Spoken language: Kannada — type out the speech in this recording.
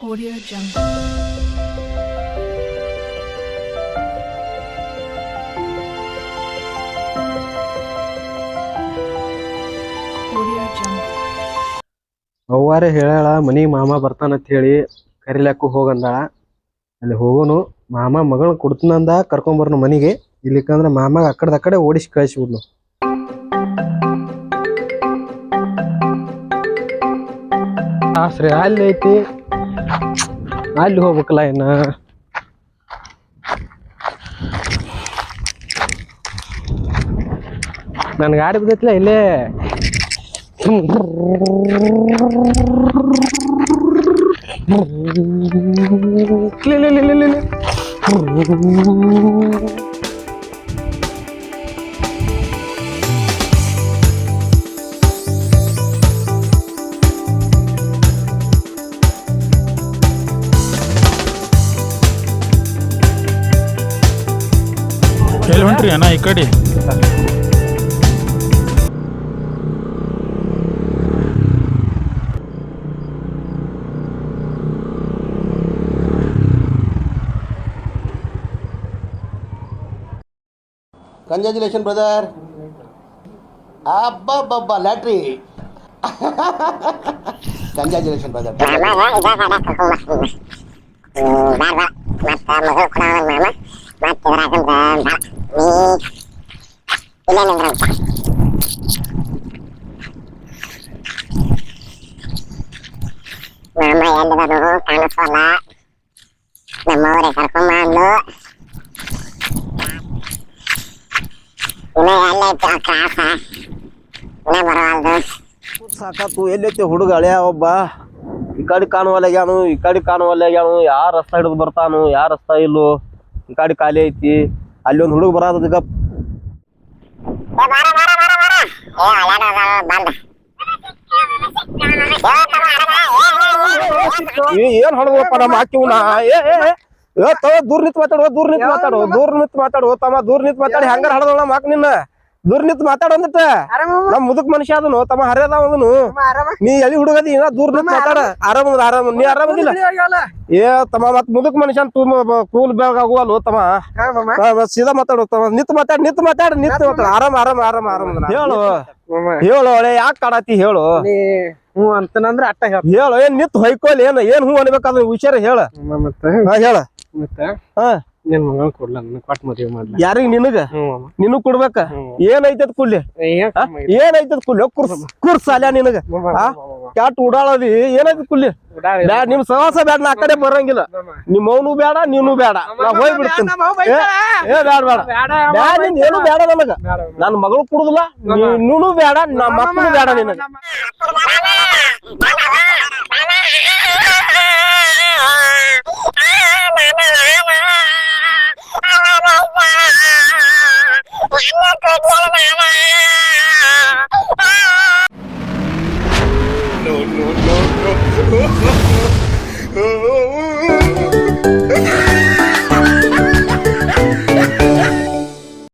Audio Jungle. Audio Jungle. ಅವ್ವಾರೇ ಹೇಳಾಳ ಮನಿ ಮಾಮ ಬರ್ತಾನಂತ ಹೇಳಿ ಕರಿಲಾಕು ಹೋಗಂದಾಳ. ಅಲ್ಲಿ ಹೋಗೋನು ಮಾಮ ಮಗಳ್ ಕೊಡ್ತೀನಂದ ಕರ್ಕೊಂಬರ್ನು ಮನಿಗೆ. ಇಲ್ಲಿಕಂದ್ರ ಮಾಮ ಅಕ್ಕಡೆ ಓಡಿಸಿ ಕಳಿಸ್ಬಿಡ್ನು. ಆಸ್ರೆ ಅಲ್ಲಿ ಐತಿ, ಅಲ್ಲಿ ಹೋಗ್ಬೇಕಲ್ಲ ಇನ್ನ. ನನ್ ಗಾಡಿ ಬಿದ್ದೈತಿಲ್ಲ ಇಲ್ಲೇ. ಎಲ್ಲಿ ಹೊಂಟ್ರಿ ಅಣ್ಣ ಈ ಕಡೆ? Congratulation brother. ಅಬ್ಬಬ್ಬಬ್ಬ ಲ್ಯಾಟ್ರಿ. Congratulation brother. ಕಾಣಿಸಲ್ಲ ನಮ್ಮವ್ರೆ ಕರ್ಕೊಂಬಂದು ಸಾಕಾತು. ಎಲ್ಲೈತಿ ಹುಡುಗ ಹಳೆಯ ಒಬ್ಬ. ಈ ಕಡೆ ಕಾಣುವಲ್ಲಾಗ್ಯಾನು, ಈ ಕಡೆ ಕಾಣುವಲ್ಲಾಗ್ಯಾನು. ಯಾರ ರಸ್ತಾ ಹಿಡಿದು ಬರ್ತಾನು, ಯಾರ ರಸ್ತಾ ಇಲ್ಲೋ. ಈ ಕಡೆ ಖಾಲಿ ಐತಿ. ಅಲ್ಲಿ ಒಂದು ಹುಡುಗ ಬರೋದಕ್ಕ ಏನ್ ಹೊಡೆದಪ್ಪ ನಮ್ಮ ಹಾಕಿವ್ನ. ದೂರ್ ನಿಂತ್ ಮಾತಾಡು ತಮ್ಮ. ದೂರ್ ನಿಂತ್ ಮಾತಾಡಿ ಹಂಗಾರ ಹಡದಳ ನಮ್ಮ ಹಾಕ್ ನಿನ್ನ. ದೂರ್ ನಿಂತ್ ಮಾತಾಡ ಅಂದಿಟ್ಟ. ನಮ್ ಮುದುಕ್ ಮನುಷ್ಯ ಅದನು ತಮ್ಮ ಹರಿಯದವನು. ನೀ ಎಲ್ಲಿ ಹುಡುಗದಿ ದೂರ್ ನಿಂತ್ ಮಾತಾಡ. ಆರಾಮ ನೀ ಆರಾಮದಿಲ್ಲ ಏ ತಮ್ಮ. ಮತ್ ಮುದುಕ್ ಮನುಷ್ಯ ಕೂಲ್ ಬ್ಯಾಗ್ ಆಗುವಲ್ಲ ತಮ್ಮ. ಸೀದಾ ಮಾತಾಡು ತಮ್ಮ. ನಿಂತ್ ಮಾತಾಡ. ಆರಾಮ ಹೇಳು ಒಳ್ಳೆ ಯಾಕೆ ಕಾಡತಿ ಹೇಳು. ಹ್ಞೂ ಅಂತಂದ್ರ ಅಟ್ಟ ಹೇಳು. ಏನ್ ನಿಂತ್ ಹೊಯ್ಕೋಲ್ ಏನ್ ಹೂ ಅನ್ಬೇಕಾದ್ರೆ ಹುಷಾರ ಹೇಳ. ಹೇಳ ಮತ್ತೆ ಹಾ ನಿನ್ ಮಗಳ್ ಕೊಡ್ಲ ಕೊಟ್ ಮದ್ವಿ ಮಾಡ್ಲ. ಯಾರಿಗ ನಿನಗ? ನಿನಗ್ ಕೊಡ್ಬೇಕ. ಏನೈತದ ಕುಲ್ಲಿ? ಏನೈತದ ಕುಲ್ಲಿ? ಕುರ್ಸ್ ಅಲ್ಯ ನಿನಗ ಕ್ಯಾಟ್ ಉಡಾಳದಿ. ಏನೈತದ ಕುಲ್ಲಿ? ಬ್ಯಾಡ ನಿಮ್ ಸವಾಸ ಬ್ಯಾಡ. ನಾ ಆ ಕಡೆ ಬರಂಗಿಲ್ಲ. ನಿಮ್ ಅವನು ಬೇಡ ನೀನು ಬೇಡ. ನಾ ಹೋಗ್ಬಿಡ್ತೀನಿ. ಬ್ಯಾಡ ಏನು ಬೇಡ ನನಗ. ನನ್ ಮಗಳು ಕುಡುದಿಲ್ಲ, ನೀನು ಬೇಡ, ನಮ್ಮ ಮಕ್ಕಳು ಬೇಡ ನಿನಗ. No.